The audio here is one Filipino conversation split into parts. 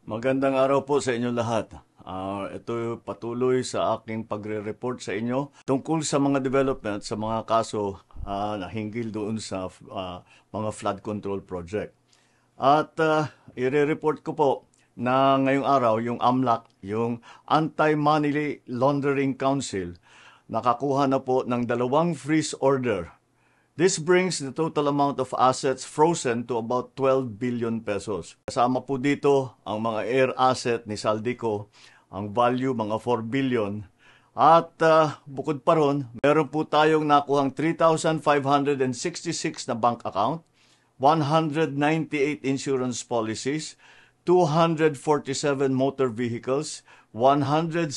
Magandang araw po sa inyo lahat. Ito patuloy sa aking pagre-report sa inyo tungkol sa mga development sa mga kaso na hinggil doon sa mga flood control project. At i-report ko po na ngayong araw yung AMLAC, yung Anti-Money Laundering Council, nakakuha na po ng 2 freeze order. This brings the total amount of assets frozen to about 12 billion pesos. Kasama po dito ang mga air asset ni Saldico, ang value mga 4 billion. At bukod pa ron, meron po tayong nakuhang 3,566 na bank account, 198 insurance policies, 247 motor vehicles, 178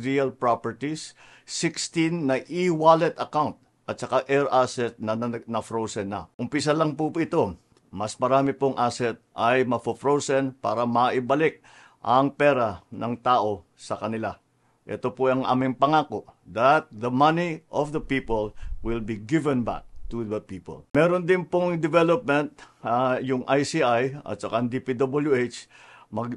real properties, 16 na e-wallet account, at saka air asset na frozen na. Umpisa lang po ito. Mas marami pong asset ay mafo-frozen para maibalik ang pera ng tao sa kanila. Ito po ang aming pangako that the money of the people will be given back to the people. Meron din pong development, yung ICI at saka ang DPWH,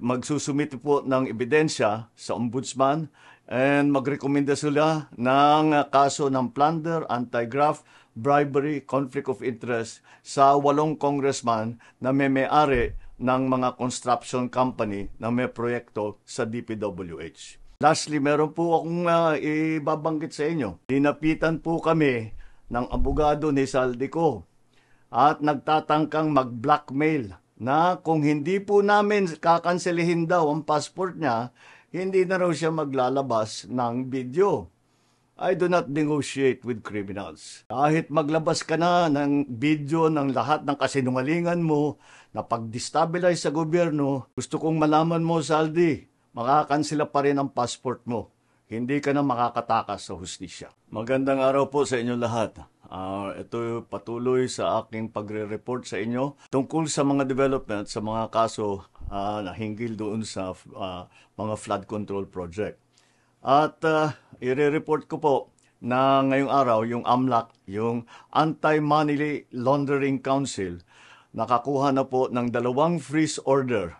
magsusumite po ng ebidensya sa ombudsman and magrekomenda sila ng kaso ng plunder, anti-graft, bribery, conflict of interest sa 8 congressman na may-ari ng mga construction company na may proyekto sa DPWH. Lastly, meron po akong ibabanggit sa inyo. Dinapitan po kami ng abogado ni Saldico at nagtatangkang mag-blackmail na kung hindi po namin kakanselihin daw ang passport niya, hindi na raw siya maglalabas ng video. I do not negotiate with criminals. Kahit maglabas ka na ng video ng lahat ng kasinungalingan mo na pag-destabilize sa gobyerno, gusto kong malaman mo, Saldi, makakansela pa rin ang passport mo. Hindi ka na makakatakas sa hustisya. Magandang araw po sa inyo lahat. Ito patuloy sa aking pagre-report sa inyo tungkol sa mga development sa mga kaso na hinggil doon sa mga flood control project. At i-report ko po na ngayong araw yung AMLAC, yung Anti-Money Laundering Council, nakakuha na po ng 2 freeze order.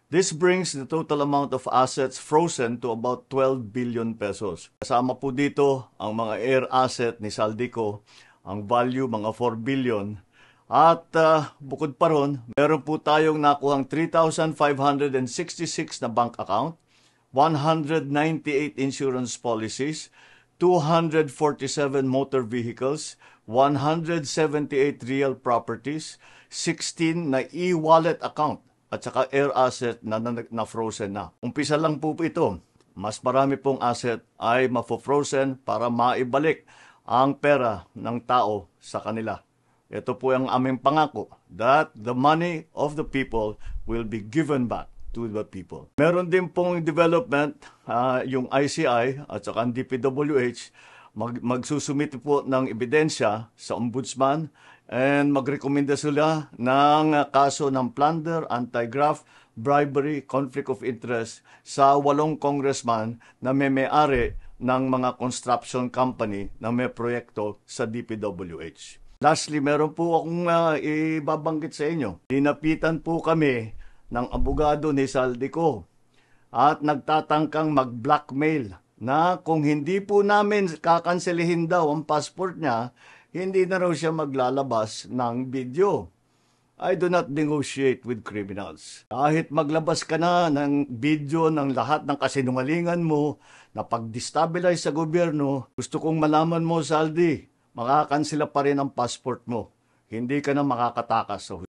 This brings the total amount of assets frozen to about 12 billion pesos. Kasama po dito ang mga air asset ni Saldico, ang value mga 4 billion. At bukod pa ron, meron po tayong nakuhang 3,566 na bank account, 198 insurance policies, 247 motor vehicles, 178 real properties, 16 na e-wallet account, at saka air asset na frozen na. Umpisa lang po ito. Mas marami pong asset ay mafo-frozen para maibalik ang pera ng tao sa kanila. Ito po ang aming pangako that the money of the people will be given back to the people. Meron din pong development, yung ICI at saka ang DPWH, magsusumite po ng ebidensya sa ombudsman and magrekomenda sila ng kaso ng plunder, anti-graft, bribery, conflict of interest sa 8 congressman na may-ari ng mga construction company na may proyekto sa DPWH. Lastly, meron po akong ibabanggit sa inyo. Dinapitan po kami ng abogado ni Saldico at nagtatangkang mag-blackmail na kung hindi po namin kakanselihin daw ang passport niya, hindi na raw siya maglalabas ng video. I do not negotiate with criminals. Kahit maglabas ka na ng video ng lahat ng kasinungalingan mo na pag-destabilize sa gobyerno, gusto kong malaman mo, Saldi, makakansela pa rin ang passport mo. Hindi ka na makakatakas sa hustisya.